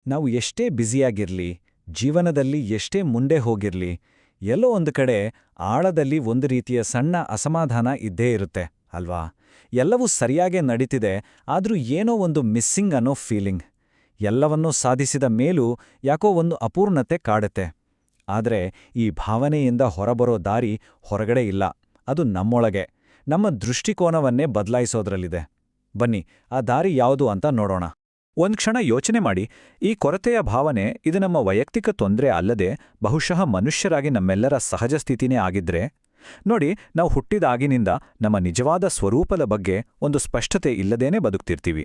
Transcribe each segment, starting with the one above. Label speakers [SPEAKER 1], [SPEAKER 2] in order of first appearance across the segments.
[SPEAKER 1] ನಾವು ಎಷ್ಟೇ ಬ್ಯುಸಿಯಾಗಿರ್ಲಿ, ಜೀವನದಲ್ಲಿ ಎಷ್ಟೇ ಮುಂದೆ ಹೋಗಿರ್ಲಿ, ಎಲ್ಲೋ ಒಂದು ಕಡೆ ಆಳದಲ್ಲಿ ಒಂದು ರೀತಿಯ ಸಣ್ಣ ಅಸಮಾಧಾನ ಇದ್ದೇ ಇರುತ್ತೆ ಅಲ್ವಾ? ಎಲ್ಲವೂ ಸರಿಯಾಗೇ ನಡೀತಿದೆ, ಆದ್ರೂ ಏನೋ ಒಂದು ಮಿಸ್ಸಿಂಗ್ ಅನ್ನೋ ಫೀಲಿಂಗ್. ಎಲ್ಲವನ್ನೂ ಸಾಧಿಸಿದ ಮೇಲೂ ಯಾಕೋ ಒಂದು ಅಪೂರ್ಣತೆ ಕಾಡುತ್ತೆ. ಆದರೆ ಈ ಭಾವನೆಯಿಂದ ಹೊರಬರೋ ದಾರಿ ಹೊರಗಡೆ ಇಲ್ಲ, ಅದು ನಮ್ಮೊಳಗೆ, ನಮ್ಮ ದೃಷ್ಟಿಕೋನವನ್ನೇ ಬದಲಾಯಿಸೋದ್ರಲ್ಲಿದೆ. ಬನ್ನಿ, ಆ ದಾರಿ ಯಾವುದು ಅಂತ ನೋಡೋಣ. ಒಂದ್ ಕ್ಷಣ ಯೋಚನೆ ಮಾಡಿ, ಈ ಕೊರತೆಯ ಭಾವನೆ ಇದು ನಮ್ಮ ವೈಯಕ್ತಿಕ ತೊಂದರೆ ಅಲ್ಲದೆ ಬಹುಶಃ ಮನುಷ್ಯರಾಗಿ ನಮ್ಮೆಲ್ಲರ ಸಹಜ ಸ್ಥಿತಿನೇ ಆಗಿದ್ರೆ. ನೋಡಿ, ನಾವು ಹುಟ್ಟಿದಾಗಿನಿಂದ ನಮ್ಮ ನಿಜವಾದ ಸ್ವರೂಪದ ಬಗ್ಗೆ ಒಂದು ಸ್ಪಷ್ಟತೆ ಇಲ್ಲದೇನೆ ಬದುಕ್ತಿರ್ತೀವಿ.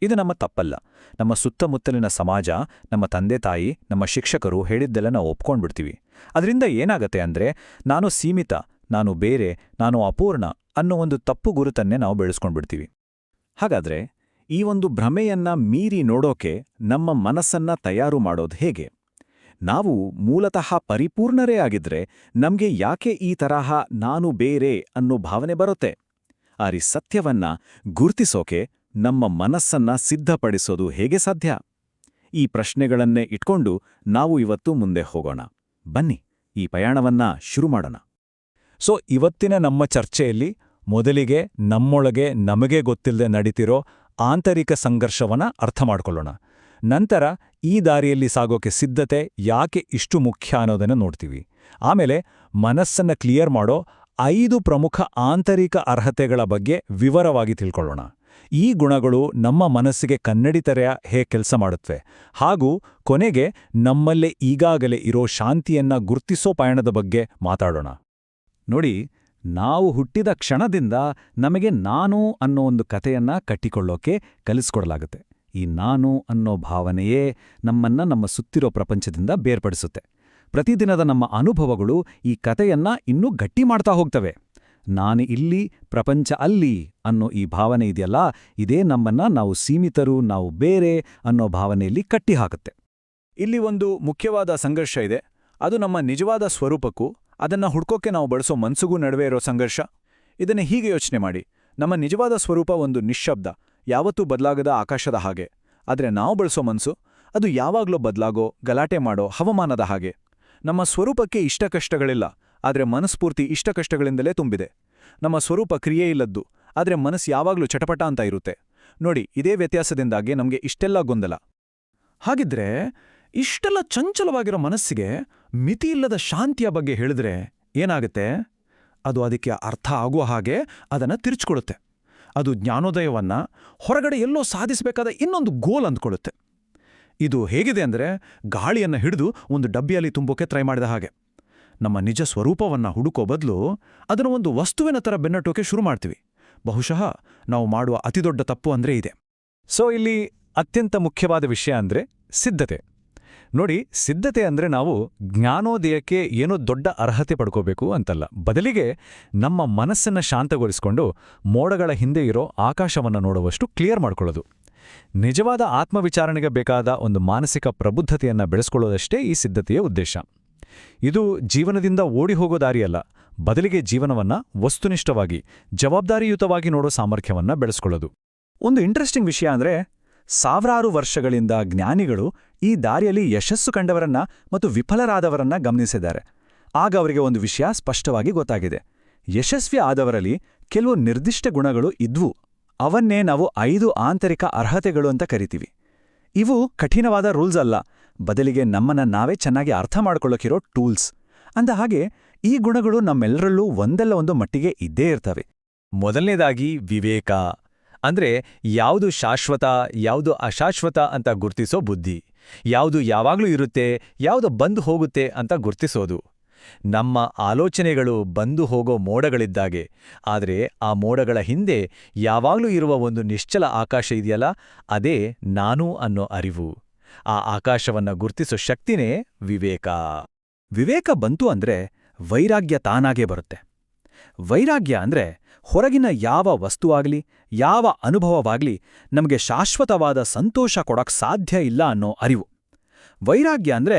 [SPEAKER 1] ಇದು ನಮ್ಮ ತಪ್ಪಲ್ಲ. ನಮ್ಮ ಸುತ್ತಮುತ್ತಲಿನ ಸಮಾಜ, ನಮ್ಮ ತಂದೆ ತಾಯಿ, ನಮ್ಮ ಶಿಕ್ಷಕರು ಹೇಳಿದ್ದೆಲ್ಲ ನಾವು ಒಪ್ಕೊಂಡ್ಬಿಡ್ತೀವಿ. ಅದರಿಂದ ಏನಾಗತ್ತೆ ಅಂದ್ರೆ, ನಾನು ಸೀಮಿತ, ನಾನು ಬೇರೆ, ನಾನು ಅಪೂರ್ಣ ಅನ್ನೋ ಒಂದು ತಪ್ಪು ಗುರುತನ್ನೇ ನಾವು ಬೆಳೆಸ್ಕೊಂಡ್ಬಿಡ್ತೀವಿ. ಹಾಗಾದ್ರೆ ಈ ಒಂದು ಭ್ರಮೆಯನ್ನ ಮೀರಿ ನೋಡೋಕೆ ನಮ್ಮ ಮನಸ್ಸನ್ನ ತಯಾರು ಮಾಡೋದು ಹೇಗೆ? ನಾವು ಮೂಲತಃ ಪರಿಪೂರ್ಣರೇ ಆಗಿದ್ರೆ ನಮ್ಗೆ ಯಾಕೆ ಈ ತರಹ ನಾನು ಬೇರೆ ಅನ್ನೋ ಭಾವನೆ ಬರುತ್ತೆ? ಆರಿ ಸತ್ಯವನ್ನ ಗುರ್ತಿಸೋಕೆ ನಮ್ಮ ಮನಸ್ಸನ್ನ ಸಿದ್ಧಪಡಿಸೋದು ಹೇಗೆ ಸಾಧ್ಯ? ಈ ಪ್ರಶ್ನೆಗಳನ್ನೇ ಇಟ್ಕೊಂಡು ನಾವು ಇವತ್ತು ಮುಂದೆ ಹೋಗೋಣ. ಬನ್ನಿ, ಈ ಪಯಣವನ್ನ ಶುರು ಮಾಡೋಣ. ಇವತ್ತಿನ ನಮ್ಮ ಚರ್ಚೆಯಲ್ಲಿ ಮೊದಲಿಗೆ ನಮ್ಮೊಳಗೆ ನಮಗೆ ಗೊತ್ತಿಲ್ಲದೆ ನಡೀತಿರೋ ಆಂತರಿಕ ಸಂಘರ್ಷವನ್ನ ಅರ್ಥ ಮಾಡ್ಕೊಳ್ಳೋಣ. ನಂತರ ಈ ದಾರಿಯಲ್ಲಿ ಸಾಗೋಕೆ ಸಿದ್ಧತೆ ಯಾಕೆ ಇಷ್ಟು ಮುಖ್ಯ ಅನ್ನೋದನ್ನು ನೋಡ್ತೀವಿ. ಆಮೇಲೆ ಮನಸ್ಸನ್ನ ಕ್ಲಿಯರ್ ಮಾಡೋ 5 ಪ್ರಮುಖ ಆಂತರಿಕ ಅರ್ಹತೆಗಳ ಬಗ್ಗೆ ವಿವರವಾಗಿ ತಿಳ್ಕೊಳ್ಳೋಣ. ಈ ಗುಣಗಳು ನಮ್ಮ ಮನಸ್ಸಿಗೆ ಕನ್ನಡಿತರ ಹೇಗೆ ಕೆಲಸ ಮಾಡುತ್ತವೆ, ಹಾಗೂ ಕೊನೆಗೆ ನಮ್ಮಲ್ಲೇ ಈಗಾಗಲೇ ಇರೋ ಶಾಂತಿಯನ್ನ ಗುರ್ತಿಸೋ ಪಯಣದ ಬಗ್ಗೆ ಮಾತಾಡೋಣ. ನೋಡಿ, ನಾವು ಹುಟ್ಟಿದ ಕ್ಷಣದಿಂದ ನಮಗೆ ನಾನು ಅನ್ನೋ ಒಂದು ಕಥೆಯನ್ನ ಕಟ್ಟಿಕೊಳ್ಳೋಕೆ ಕಲಿಸ್ಕೊಡಲಾಗುತ್ತೆ. ಈ ನಾನು ಅನ್ನೋ ಭಾವನೆಯೇ ನಮ್ಮನ್ನ ನಮ್ಮ ಸುತ್ತಿರೋ ಪ್ರಪಂಚದಿಂದ ಬೇರ್ಪಡಿಸುತ್ತೆ. ಪ್ರತಿದಿನದ ನಮ್ಮ ಅನುಭವಗಳು ಈ ಕಥೆಯನ್ನ ಇನ್ನೂ ಗಟ್ಟಿ ಮಾಡ್ತಾ ಹೋಗ್ತವೆ. ನಾನು ಇಲ್ಲಿ, ಪ್ರಪಂಚ ಅಲ್ಲಿ ಅನ್ನೋ ಈ ಭಾವನೆ ಇದೆಯಲ್ಲ, ಇದೇ ನಮ್ಮನ್ನ ನಾವು ಸೀಮಿತರು, ನಾವು ಬೇರೆ ಅನ್ನೋ ಭಾವನೆಯಲ್ಲಿ ಕಟ್ಟಿಹಾಕುತ್ತೆ. ಇಲ್ಲಿ ಒಂದು ಮುಖ್ಯವಾದ ಸಂಘರ್ಷ ಇದೆ. ಅದು ನಮ್ಮ ನಿಜವಾದ ಸ್ವರೂಪಕ್ಕೂ ಅದನ್ನ ಹುಡ್ಕೋಕೆ ನಾವು ಬಳಸೋ ಮನ್ಸಿಗೂ ನಡುವೆ ಇರೋ ಸಂಘರ್ಷ. ಇದನ್ನೇ ಹೀಗೆ ಯೋಚನೆ ಮಾಡಿ. ನಮ್ಮ ನಿಜವಾದ ಸ್ವರೂಪ ಒಂದು ನಿಶ್ಶಬ್ದ, ಯಾವತ್ತೂ ಬದಲಾಗದ ಆಕಾಶದ ಹಾಗೆ. ಆದರೆ ನಾವು ಬಳಸೋ ಮನ್ಸು ಅದು ಯಾವಾಗ್ಲೂ ಬದಲಾಗೋ, ಗಲಾಟೆ ಮಾಡೋ ಹವಾಮಾನದ ಹಾಗೆ. ನಮ್ಮ ಸ್ವರೂಪಕ್ಕೆ ಇಷ್ಟಕಷ್ಟಗಳಿಲ್ಲ, ಆದರೆ ಮನಸ್ಫೂರ್ತಿ ಇಷ್ಟಕಷ್ಟಗಳಿಂದಲೇ ತುಂಬಿದೆ. ನಮ್ಮ ಸ್ವರೂಪ ಕ್ರಿಯೆಯಿಲ್ಲದ್ದು, ಆದರೆ ಮನಸ್ಸು ಯಾವಾಗ್ಲೂ ಚಟಪಟ ಅಂತ ಇರುತ್ತೆ. ನೋಡಿ, ಇದೇ ವ್ಯತ್ಯಾಸದಿಂದಾಗಿ ನಮಗೆ ಇಷ್ಟೆಲ್ಲ ಗೊಂದಲ. ಹಾಗಿದ್ರೆ ಇಷ್ಟೆಲ್ಲ ಚಂಚಲವಾಗಿರೋ ಮನಸ್ಸಿಗೆ ಮಿತಿಯಿಲ್ಲದ ಶಾಂತಿಯ ಬಗ್ಗೆ ಹೇಳಿದ್ರೆ ಏನಾಗುತ್ತೆ? ಅದು ಅದಕ್ಕೆ ಅರ್ಥ ಆಗುವ ಹಾಗೆ ಅದನ್ನು ತಿರುಚಿಕೊಳ್ಳುತ್ತೆ. ಅದು ಜ್ಞಾನೋದಯವನ್ನ ಹೊರಗಡೆ ಎಲ್ಲೋ ಸಾಧಿಸಬೇಕಾದ ಇನ್ನೊಂದು ಗೋಲ್ ಅಂದ್ಕೊಳ್ಳುತ್ತೆ. ಇದು ಹೇಗಿದೆ ಅಂದರೆ, ಗಾಳಿಯನ್ನು ಹಿಡಿದು ಒಂದು ಡಬ್ಬಿಯಲ್ಲಿ ತುಂಬೋಕೆ ಟ್ರೈ ಮಾಡಿದ ಹಾಗೆ. ನಮ್ಮ ನಿಜ ಸ್ವರೂಪವನ್ನು ಹುಡುಕೋ ಬದಲು ಅದನ್ನು ಒಂದು ವಸ್ತುವಿನ ಥರ ಬೆನ್ನಟ್ಟೋಕೆ ಶುರು ಮಾಡ್ತೀವಿ. ಬಹುಶಃ ನಾವು ಮಾಡುವ ಅತಿದೊಡ್ಡ ತಪ್ಪು ಅಂದ್ರೆ ಇದೆ. ಇಲ್ಲಿ ಅತ್ಯಂತ ಮುಖ್ಯವಾದ ವಿಷಯ ಅಂದ್ರೆ ಸಿದ್ಧತೆ. ನೋಡಿ, ಸಿದ್ಧತೆ ಅಂದ್ರೆ ನಾವು ಜ್ಞಾನೋದಯಕ್ಕೆ ಏನೋ ದೊಡ್ಡ ಅರ್ಹತೆ ಪಡ್ಕೋಬೇಕು ಅಂತಲ್ಲ. ಬದಲಿಗೆ ನಮ್ಮ ಮನಸ್ಸನ್ನ ಶಾಂತಗೊಳಿಸಿಕೊಂಡು ಮೋಡಗಳ ಹಿಂದೆ ಇರೋ ಆಕಾಶವನ್ನು ನೋಡುವಷ್ಟು ಕ್ಲಿಯರ್ ಮಾಡ್ಕೊಳ್ಳೋದು. ನಿಜವಾದ ಆತ್ಮವಿಚಾರಣೆಗೆ ಬೇಕಾದ ಒಂದು ಮಾನಸಿಕ ಪ್ರಬುದ್ಧತೆಯನ್ನ ಬೆಳೆಸ್ಕೊಳ್ಳೋದಷ್ಟೇ ಈ ಸಿದ್ಧತೆಯ ಉದ್ದೇಶ. ಇದು ಜೀವನದಿಂದ ಓಡಿ ಹೋಗೋ ದಾರಿಯಲ್ಲ, ಬದಲಿಗೆ ಜೀವನವನ್ನ ವಸ್ತುನಿಷ್ಠವಾಗಿ, ಜವಾಬ್ದಾರಿಯುತವಾಗಿ ನೋಡೋ ಸಾಮರ್ಥ್ಯವನ್ನ ಬೆಳೆಸ್ಕೊಳ್ಳೋದು. ಒಂದು ಇಂಟ್ರೆಸ್ಟಿಂಗ್ ವಿಷಯ ಅಂದ್ರೆ, ಸಾವಿರಾರು ವರ್ಷಗಳಿಂದ ಜ್ಞಾನಿಗಳು ಈ ದಾರಿಯಲ್ಲಿ ಯಶಸ್ಸು ಕಂಡವರನ್ನ ಮತ್ತು ವಿಫಲರಾದವರನ್ನ ಗಮನಿಸಿದ್ದಾರೆ. ಆಗ ಅವರಿಗೆ ಒಂದು ವಿಷಯ ಸ್ಪಷ್ಟವಾಗಿ ಗೊತ್ತಾಗಿದೆ. ಯಶಸ್ವಿ ಆದವರಲ್ಲಿ ಕೆಲವು ನಿರ್ದಿಷ್ಟ ಗುಣಗಳು ಇದ್ವು. ಅವನ್ನೇ ನಾವು 5 ಆಂತರಿಕ ಅರ್ಹತೆಗಳು ಅಂತ ಕರಿತೀವಿ. ಇವು ಕಠಿಣವಾದ ರೂಲ್ಸ್ ಅಲ್ಲ, ಬದಲಿಗೆ ನಮ್ಮನ್ನ ನಾವೇ ಚೆನ್ನಾಗಿ ಅರ್ಥ ಮಾಡ್ಕೊಳ್ಳೋಕಿರೋ ಟೂಲ್ಸ್. ಅಂದ ಹಾಗೆ ಈ ಗುಣಗಳು ನಮ್ಮೆಲ್ಲರಲ್ಲೂ ಒಂದಲ್ಲ ಒಂದು ಮಟ್ಟಿಗೆ ಇದ್ದೇ ಇರ್ತವೆ. ಮೊದಲನೇದಾಗಿ ವಿವೇಕ. ಅಂದ್ರೆ ಯಾವುದು ಶಾಶ್ವತ, ಯಾವುದು ಅಶಾಶ್ವತ ಅಂತ ಗುರ್ತಿಸೋ ಬುದ್ಧಿ. ಯಾವುದು ಯಾವಾಗ್ಲೂ ಇರುತ್ತೆ, ಯಾವುದು ಬಂದು ಹೋಗುತ್ತೆ ಅಂತ ಗುರ್ತಿಸೋದು. ನಮ್ಮ ಆಲೋಚನೆಗಳು ಬಂದು ಹೋಗೋ ಮೋಡಗಳಿದ್ದಾಗೆ, ಆದರೆ ಆ ಮೋಡಗಳ ಹಿಂದೆ ಯಾವಾಗ್ಲೂ ಇರುವ ಒಂದು ನಿಶ್ಚಲ ಆಕಾಶ ಇದೆಯಲ್ಲ, ಅದೇ ನಾನು ಅನ್ನೋ ಅರಿವು. ಆ ಆಕಾಶವನ್ನ ಗುರ್ತಿಸೋ ಶಕ್ತಿನೇ ವಿವೇಕ. ವಿವೇಕ ಬಂತು ಅಂದ್ರೆ ವೈರಾಗ್ಯ ತಾನಾಗೇ ಬರುತ್ತೆ. ವೈರಾಗ್ಯ ಅಂದ್ರೆ ಹೊರಗಿನ ಯಾವ ವಸ್ತುವಾಗ್ಲಿ, ಯಾವ ಅನುಭವವಾಗ್ಲಿ ನಮಗೆ ಶಾಶ್ವತವಾದ ಸಂತೋಷ ಕೊಡಕ್ ಸಾಧ್ಯ ಇಲ್ಲ ಅನ್ನೋ ಅರಿವು. ವೈರಾಗ್ಯ ಅಂದ್ರೆ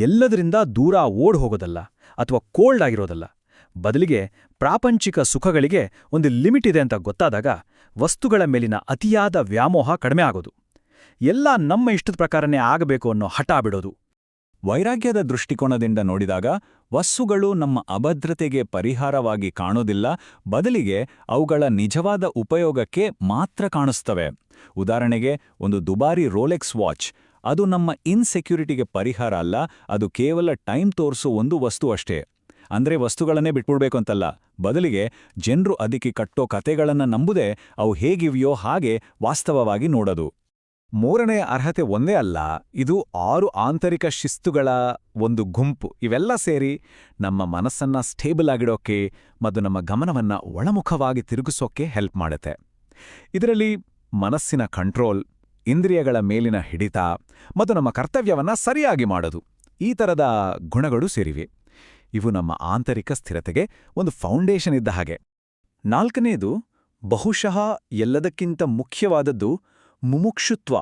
[SPEAKER 1] ಎಲ್ಲದರಿಂದ ದೂರ ಓಡ್ ಹೋಗೋದಲ್ಲ ಅಥವಾ ಕೋಲ್ಡ್ ಆಗಿರೋದಲ್ಲ. ಬದಲಿಗೆ ಪ್ರಾಪಂಚಿಕ ಸುಖಗಳಿಗೆ ಒಂದು ಲಿಮಿಟ್ ಇದೆ ಅಂತ ಗೊತ್ತಾದಾಗ ವಸ್ತುಗಳ ಮೇಲಿನ ಅತಿಯಾದ ವ್ಯಾಮೋಹ ಕಡಿಮೆ ಆಗೋದು.
[SPEAKER 2] ಎಲ್ಲ ನಮ್ಮ ಇಷ್ಟದ ಪ್ರಕಾರನೇ ಆಗಬೇಕು ಅನ್ನೋ ಹಠ ಬಿಡೋದು.
[SPEAKER 1] ವೈರಾಗ್ಯದ ದೃಷ್ಟಿಕೋನದಿಂದ ನೋಡಿದಾಗ ವಸ್ತುಗಳು ನಮ್ಮ ಅಭದ್ರತೆಗೆ ಪರಿಹಾರವಾಗಿ ಕಾಣೋದಿಲ್ಲ, ಬದಲಿಗೆ ಅವುಗಳ ನಿಜವಾದ ಉಪಯೋಗಕ್ಕೆ ಮಾತ್ರ ಕಾಣಿಸ್ತವೆ. ಉದಾಹರಣೆಗೆ, ಒಂದು ದುಬಾರಿ ರೋಲೆಕ್ಸ್ ವಾಚ್, ಅದು ನಮ್ಮ ಇನ್ಸೆಕ್ಯೂರಿಟಿಗೆ ಪರಿಹಾರ ಅಲ್ಲ, ಅದು ಕೇವಲ ಟೈಮ್ ತೋರಿಸೋ ಒಂದು ವಸ್ತು ಅಷ್ಟೇ. ಅಂದ್ರೆ ವಸ್ತುಗಳನ್ನೇ ಬಿಟ್ಬಿಡ್ಬೇಕು ಅಂತಲ್ಲ, ಬದಲಿಗೆ ಜನರು ಅದಕ್ಕೆ ಕಟ್ಟೋ ಕತೆಗಳನ್ನ ನಂಬುದೇ ಅವು ಹೇಗಿವೆಯೋ ಹಾಗೆ ವಾಸ್ತವವಾಗಿ ನೋಡೋದು. ಮೂರನೇ ಅರ್ಹತೆ ಒಂದೇ ಅಲ್ಲ, ಇದು 6 ಆಂತರಿಕ ಶಿಸ್ತುಗಳ ಒಂದು ಗುಂಪು. ಇವೆಲ್ಲ ಸೇರಿ ನಮ್ಮ ಮನಸ್ಸನ್ನ ಸ್ಟೇಬಲ್ ಆಗಿಡೋಕೆ ಮತ್ತು ನಮ್ಮ ಗಮನವನ್ನ ಒಳಮುಖವಾಗಿ ತಿರುಗಿಸೋಕೆ ಹೆಲ್ಪ್ ಮಾಡುತ್ತೆ. ಇದರಲ್ಲಿ ಮನಸ್ಸಿನ ಕಂಟ್ರೋಲ್, ಇಂದ್ರಿಯಗಳ ಮೇಲಿನ ಹಿಡಿತ ಮತ್ತು ನಮ್ಮ ಕರ್ತವ್ಯವನ್ನ ಸರಿಯಾಗಿ ಮಾಡೋದು, ಈ ಥರದ ಗುಣಗಳು ಸೇರಿವೆ. ಇವು ನಮ್ಮ ಆಂತರಿಕ ಸ್ಥಿರತೆಗೆ ಒಂದು ಫೌಂಡೇಶನ್ ಇದ್ದ ಹಾಗೆ. ನಾಲ್ಕನೇದು, ಬಹುಶಃ ಎಲ್ಲದಕ್ಕಿಂತ ಮುಖ್ಯವಾದದ್ದು, ಮುಮುಕ್ಷುತ್ವ.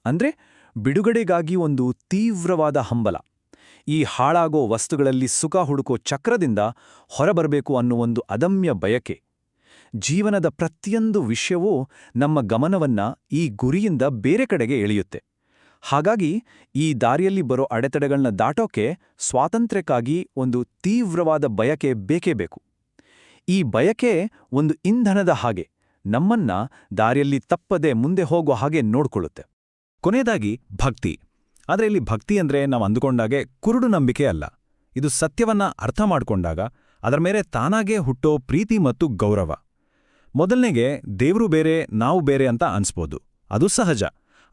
[SPEAKER 1] ಅಂದ್ರೆ ಬಿಡುಗಡೆಗಾಗಿ ಒಂದು ತೀವ್ರವಾದ ಹಂಬಲ. ಈ ಹಾಳಾಗೋ ವಸ್ತುಗಳಲ್ಲಿ ಸುಖ ಹುಡುಕೋ ಚಕ್ರದಿಂದ ಹೊರಬರಬೇಕು ಅನ್ನೋ ಒಂದು ಅದಮ್ಯ ಬಯಕೆ. ಜೀವನದ ಪ್ರತಿಯೊಂದು ವಿಷಯವೂ ನಮ್ಮ ಗಮನವನ್ನ ಈ ಗುರಿಯಿಂದ ಬೇರೆ ಕಡೆಗೆ ಎಳೆಯುತ್ತೆ. ಹಾಗಾಗಿ ಈ ದಾರಿಯಲ್ಲಿ ಬರೋ ಅಡೆತಡೆಗಳನ್ನ ದಾಟೋಕೆ ಸ್ವಾತಂತ್ರ್ಯಕ್ಕಾಗಿ ಒಂದು ತೀವ್ರವಾದ ಬಯಕೆ ಬೇಕೇ ಬೇಕು. ಈ ಬಯಕೆ ಒಂದು ಇಂಧನದ ಹಾಗೆ ನಮ್ಮನ್ನ ದಾರಿಯಲ್ಲಿ ತಪ್ಪದೆ ಮುಂದೆ ಹೋಗೋ ಹಾಗೆ ನೋಡ್ಕೊಳ್ಳುತ್ತೆ. ಕೊನೆಯದಾಗಿ ಭಕ್ತಿ. ಆದರೆ ಇಲ್ಲಿ ಭಕ್ತಿ ಅಂದ್ರೆ ನಾವು ಅಂದುಕೊಂಡಾಗೆ ಕುರುಡು ನಂಬಿಕೆ ಅಲ್ಲ. ಇದು ಸತ್ಯವನ್ನ ಅರ್ಥ ಮಾಡ್ಕೊಂಡಾಗ ಅದರ ಮೇಲೆ ತಾನಾಗೇ ಹುಟ್ಟೋ ಪ್ರೀತಿ ಮತ್ತು ಗೌರವ. ಮೊದಲನೆಗೆ ದೇವ್ರು ಬೇರೆ ನಾವು ಬೇರೆ ಅಂತ ಅನ್ಸ್ಬೋದು, ಅದು ಸಹಜ.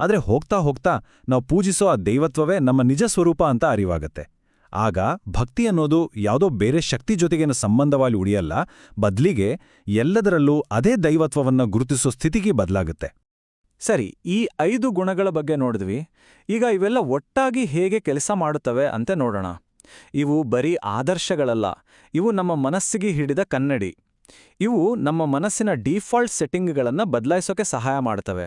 [SPEAKER 1] ಆದರೆ ಹೋಗ್ತಾ ಹೋಗ್ತಾ ನಾವು ಪೂಜಿಸೋ ಆ ದೈವತ್ವವೇ ನಮ್ಮ ನಿಜ ಸ್ವರೂಪ ಅಂತ ಅರಿವಾಗತ್ತೆ. ಆಗ ಭಕ್ತಿ ಅನ್ನೋದು ಯಾವುದೋ ಬೇರೆ ಶಕ್ತಿ ಜೊತೆಗೇನು ಸಂಬಂಧವಾಗಿ ಉಳಿಯಲ್ಲ, ಬದ್ಲಿಗೆ ಎಲ್ಲದರಲ್ಲೂ ಅದೇ ದೈವತ್ವವನ್ನ ಗುರುತಿಸೋ ಸ್ಥಿತಿಗೆ ಬದಲಾಗುತ್ತೆ.
[SPEAKER 3] ಸರಿ, ಈ 5 ಗುಣಗಳ ಬಗ್ಗೆ ನೋಡಿದ್ವಿ. ಈಗ ಇವೆಲ್ಲ ಒಟ್ಟಾಗಿ ಹೇಗೆ ಕೆಲಸ ಮಾಡುತ್ತವೆ ಅಂತ ನೋಡೋಣ. ಇವು ಬರೀ ಆದರ್ಶಗಳಲ್ಲ, ಇವು ನಮ್ಮ ಮನಸ್ಸಿಗೆ ಹಿಡಿದ ಕನ್ನಡಿ. ಇವು ನಮ್ಮ ಮನಸ್ಸಿನ ಡೀಫಾಲ್ಟ್ ಸೆಟ್ಟಿಂಗ್ಗಳನ್ನು ಬದಲಾಯಿಸೋಕೆ ಸಹಾಯ ಮಾಡ್ತವೆ.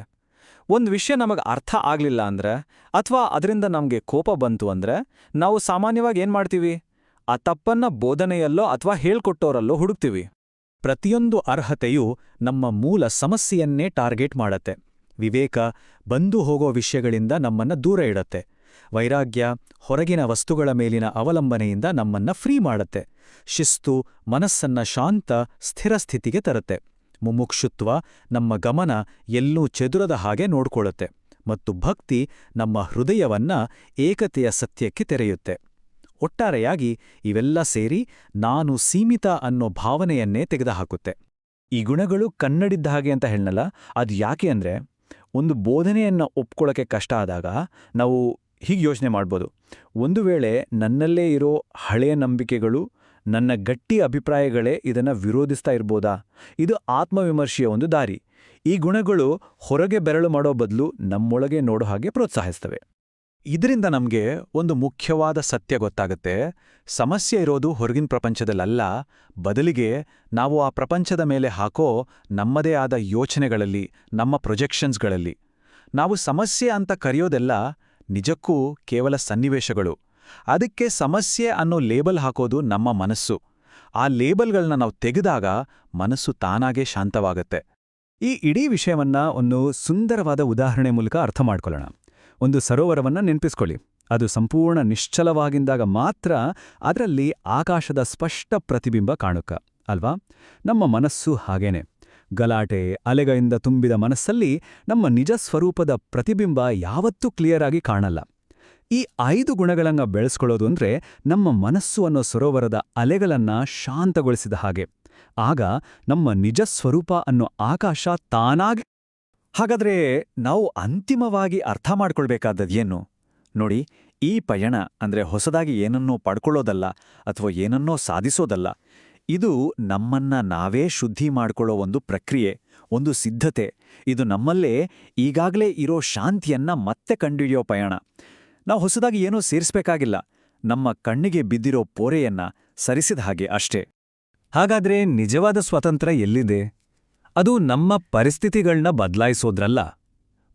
[SPEAKER 3] ಒಂದು ವಿಷಯ ನಮಗೆ ಅರ್ಥ ಆಗ್ಲಿಲ್ಲ ಅಂದ್ರೆ, ಅಥವಾ ಅದರಿಂದ ನಮಗೆ ಕೋಪ ಬಂತು ಅಂದ್ರೆ, ನಾವು ಸಾಮಾನ್ಯವಾಗಿ ಏನ್ ಮಾಡ್ತೀವಿ? ಆ ತಪ್ಪನ್ನ ಬೋಧನೆಯಲ್ಲೋ ಅಥವಾ ಹೇಳ್ಕೊಟ್ಟೋರಲ್ಲೋ ಹುಡುಕ್ತೀವಿ.
[SPEAKER 2] ಪ್ರತಿಯೊಂದು ಅರ್ಹತೆಯೂ ನಮ್ಮ ಮೂಲ ಸಮಸ್ಯೆಯನ್ನೇ ಟಾರ್ಗೆಟ್ ಮಾಡತ್ತೆ. ವಿವೇಕ ಬಂದು ಹೋಗೋ ವಿಷಯಗಳಿಂದ ನಮ್ಮನ್ನ ದೂರ ಇಡತ್ತೆ. ವೈರಾಗ್ಯ ಹೊರಗಿನ ವಸ್ತುಗಳ ಮೇಲಿನ ಅವಲಂಬನೆಯಿಂದ ನಮ್ಮನ್ನ ಫ್ರೀ ಮಾಡತ್ತೆ. ಶಿಸ್ತು ಮನಸ್ಸನ್ನ ಶಾಂತ ಸ್ಥಿರ ಸ್ಥಿತಿಗೆ ತರುತ್ತೆ. ಮುಮುಕ್ಷುತ್ವ ನಮ್ಮ ಗಮನ ಎಲ್ಲೂ ಚೆದುರದ ಹಾಗೆ ನೋಡ್ಕೊಳ್ಳುತ್ತೆ. ಮತ್ತು ಭಕ್ತಿ ನಮ್ಮ ಹೃದಯವನ್ನ ಏಕತೆಯ ಸತ್ಯಕ್ಕೆ ತೆರೆಯುತ್ತೆ. ಒಟ್ಟಾರೆಯಾಗಿ ಇವೆಲ್ಲ ಸೇರಿ ನಾನು ಸೀಮಿತ ಅನ್ನೋ ಭಾವನೆಯನ್ನೇ ತೆಗೆದುಹಾಕುತ್ತೆ. ಈ ಗುಣಗಳು ಕನ್ನಡಿದ್ದ ಹಾಗೆ ಅಂತ ಹೇಳಲ್ಲ. ಅದು ಯಾಕೆ ಅಂದ್ರೆ, ಒಂದು ಬೋಧನೆಯನ್ನ ಒಪ್ಕೊಳ್ಳೋಕೆ ಕಷ್ಟ ಆದಾಗ ನಾವು ಹೀಗೆ ಯೋಚನೆ ಮಾಡ್ಬೋದು, ಒಂದು ವೇಳೆ ನನ್ನಲ್ಲೇ ಇರೋ ಹಳೆಯ ನಂಬಿಕೆಗಳು, ನನ್ನ ಗಟ್ಟಿ ಅಭಿಪ್ರಾಯಗಳೇ ಇದನ್ನ ವಿರೋಧಿಸ್ತಾ ಇರ್ಬೋದಾ? ಇದು ಆತ್ಮವಿಮರ್ಶೆಯ ಒಂದು ದಾರಿ. ಈ ಗುಣಗಳು ಹೊರಗೆ ಬೆರಳು ಮಾಡೋ ಬದಲು ನಮ್ಮೊಳಗೆ ನೋಡೋ ಹಾಗೆ ಪ್ರೋತ್ಸಾಹಿಸ್ತವೆ. ಇದರಿಂದ ನಮಗೆ ಒಂದು ಮುಖ್ಯವಾದ ಸತ್ಯ ಗೊತ್ತಾಗುತ್ತೆ. ಸಮಸ್ಯೆ ಇರೋದು ಹೊರಗಿನ ಪ್ರಪಂಚದಲ್ಲಲ್ಲ, ಬದಲಿಗೆ ನಾವು ಆ ಪ್ರಪಂಚದ ಮೇಲೆ ಹಾಕೋ ನಮ್ಮದೇ ಆದ ಯೋಚನೆಗಳಲ್ಲಿ, ನಮ್ಮ ಪ್ರೊಜೆಕ್ಷನ್ಸ್ಗಳಲ್ಲಿ. ನಾವು ಸಮಸ್ಯೆ ಅಂತ ಕರೆಯೋದೆಲ್ಲ ನಿಜಕ್ಕೂ ಕೇವಲ ಸನ್ನಿವೇಶಗಳು. ಅದಕ್ಕೆ ಸಮಸ್ಯೆ ಅನ್ನೋ ಲೇಬಲ್ ಹಾಕೋದು ನಮ್ಮ ಮನಸ್ಸು. ಆ ಲೇಬಲ್ಗಳನ್ನ ನಾವು ತೆಗೆದಾಗ ಮನಸ್ಸು ತಾನಾಗೇ ಶಾಂತವಾಗತ್ತೆ. ಈ ಇಡೀ ವಿಷಯವನ್ನ ಒಂದು ಸುಂದರವಾದ ಉದಾಹರಣೆ ಮೂಲಕ ಅರ್ಥ ಮಾಡ್ಕೊಳ್ಳೋಣ. ಒಂದು ಸರೋವರವನ್ನ ನೆನಪಿಸ್ಕೊಳ್ಳಿ. ಅದು ಸಂಪೂರ್ಣ ನಿಶ್ಚಲವಾಗಿದ್ದಾಗ ಮಾತ್ರ ಅದರಲ್ಲಿ ಆಕಾಶದ ಸ್ಪಷ್ಟ ಪ್ರತಿಬಿಂಬ ಕಾಣುಕ್ಕ, ಅಲ್ವಾ? ನಮ್ಮ ಮನಸ್ಸು ಹಾಗೇನೆ. ಗಲಾಟೆ ಅಲೆಗಳಿಂದ ತುಂಬಿದ ಮನಸ್ಸಲ್ಲಿ ನಮ್ಮ ನಿಜ ಸ್ವರೂಪದ ಪ್ರತಿಬಿಂಬ ಯಾವತ್ತೂ ಕ್ಲಿಯರ್ ಆಗಿ ಕಾಣಲ್ಲ. ಈ 5 ಗುಣಗಳನ್ನ ಬೆಳೆಸ್ಕೊಳ್ಳೋದು ಅಂದ್ರೆ ನಮ್ಮ ಮನಸ್ಸು ಅನ್ನೋ ಸರೋವರದ ಅಲೆಗಳನ್ನ ಶಾಂತಗೊಳಿಸಿದ ಹಾಗೆ. ಆಗ ನಮ್ಮ ನಿಜ ಸ್ವರೂಪ ಅನ್ನೋ ಆಕಾಶ ತಾನಾಗಿ.
[SPEAKER 1] ಹಾಗಾದ್ರೆ ನಾವು ಅಂತಿಮವಾಗಿ ಅರ್ಥ ಮಾಡ್ಕೊಳ್ಬೇಕಾದದ್ದೇನು? ನೋಡಿ, ಈ ಪಯಣ ಅಂದ್ರೆ ಹೊಸದಾಗಿ ಏನನ್ನೋ ಪಡ್ಕೊಳ್ಳೋದಲ್ಲ ಅಥವಾ ಏನನ್ನೋ ಸಾಧಿಸೋದಲ್ಲ. ಇದು ನಮ್ಮನ್ನ ನಾವೇ ಶುದ್ಧಿ ಮಾಡ್ಕೊಳ್ಳೋ ಒಂದು ಪ್ರಕ್ರಿಯೆ, ಒಂದು ಸಿದ್ಧತೆ. ಇದು ನಮ್ಮಲ್ಲೇ ಈಗಾಗಲೇ ಇರೋ ಶಾಂತಿಯನ್ನ ಮತ್ತೆ ಕಂಡುಹಿಡಿಯೋ ಪಯಣ. ನಾವು ಹೊಸದಾಗಿ ಏನೋ ಸೇರಿಸ್ಬೇಕಾಗಿಲ್ಲ, ನಮ್ಮ ಕಣ್ಣಿಗೆ ಬಿದ್ದಿರೋ ಪೋರೆಯನ್ನ ಸರಿಸಿದ ಹಾಗೆ ಅಷ್ಟೇ. ಹಾಗಾದ್ರೆ ನಿಜವಾದ ಸ್ವಾತಂತ್ರ್ಯ ಎಲ್ಲಿದೆ? ಅದು ನಮ್ಮ ಪರಿಸ್ಥಿತಿಗಳನ್ನ ಬದಲಾಯಿಸೋದ್ರಲ್ಲ,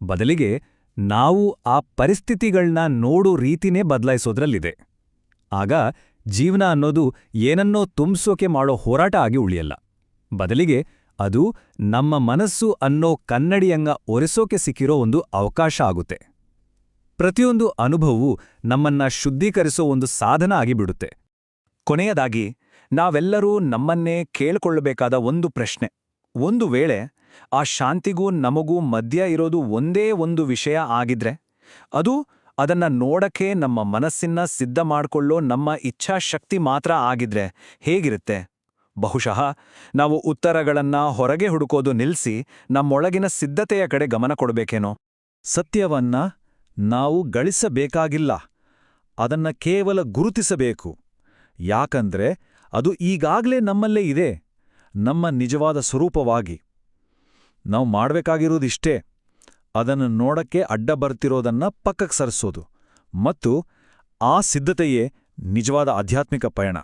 [SPEAKER 1] ಬದಲಿಗೆ ನಾವು ಆ ಪರಿಸ್ಥಿತಿಗಳನ್ನ ನೋಡೋ ರೀತಿನೇ ಬದಲಾಯಿಸೋದ್ರಲ್ಲಿದೆ. ಆಗ ಜೀವನ ಅನ್ನೋದು ಏನನ್ನೋ ತುಂಬಿಸೋಕೆ ಮಾಡೋ ಹೋರಾಟ ಆಗಿ ಉಳಿಯಲ್ಲ, ಬದಲಿಗೆ ಅದು ನಮ್ಮ ಮನಸ್ಸು ಅನ್ನೋ ಕನ್ನಡಿಯಂಗ ಒರೆಸೋಕೆ ಸಿಕ್ಕಿರೋ ಒಂದು ಅವಕಾಶ ಆಗುತ್ತೆ. ಪ್ರತಿಯೊಂದು ಅನುಭವವು ನಮ್ಮನ್ನ ಶುದ್ಧೀಕರಿಸೋ ಒಂದು ಸಾಧನ ಆಗಿಬಿಡುತ್ತೆ. ಕೊನೆಯದಾಗಿ ನಾವೆಲ್ಲರೂ ನಮ್ಮನ್ನೇ ಕೇಳಿಕೊಳ್ಳಬೇಕಾದ ಒಂದು ಪ್ರಶ್ನೆ. ಒಂದು ವೇಳೆ ಆ ಶಾಂತಿಗೂ ನಮಗೂ ಮಧ್ಯ ಇರೋದು ಒಂದೇ ಒಂದು ವಿಷಯ ಆಗಿದ್ರೆ, ಅದು ಅದನ್ನ ನೋಡಕ್ಕೆ ನಮ್ಮ ಮನಸ್ಸಿನ್ನ ಸಿದ್ಧ ಮಾಡ್ಕೊಳ್ಳೋ ನಮ್ಮ ಇಚ್ಛಾಶಕ್ತಿ ಮಾತ್ರ ಆಗಿದ್ರೆ ಹೇಗಿರುತ್ತೆ? ಬಹುಶಃ ನಾವು ಉತ್ತರಗಳನ್ನ ಹೊರಗೆ ಹುಡುಕೋದು ನಿಲ್ಸಿ ನಮ್ಮೊಳಗಿನ ಸಿದ್ಧತೆಯ ಕಡೆ ಗಮನ ಕೊಡಬೇಕೇನೋ.
[SPEAKER 3] ಸತ್ಯವನ್ನ ನಾವು ಗಳಿಸಬೇಕಾಗಿಲ್ಲ, ಅದನ್ನ ಕೇವಲ ಗುರುತಿಸಬೇಕು. ಯಾಕಂದ್ರೆ ಅದು ಈಗಾಗ್ಲೇ ನಮ್ಮಲ್ಲೇ ಇದೆ, ನಮ್ಮ ನಿಜವಾದ ಸ್ವರೂಪವಾಗಿ. ನಾವು ಮಾಡ್ಬೇಕಾಗಿರೋದಿಷ್ಟೇ, ಅದನ್ನು ನೋಡಕ್ಕೆ ಅಡ್ಡ ಬರ್ತಿರೋದನ್ನ ಪಕ್ಕಕ್ಕೆ ಸರಿಸೋದು. ಮತ್ತು ಆ ಸಿದ್ಧತೆಯೇ ನಿಜವಾದ ಆಧ್ಯಾತ್ಮಿಕ ಪಯಣ.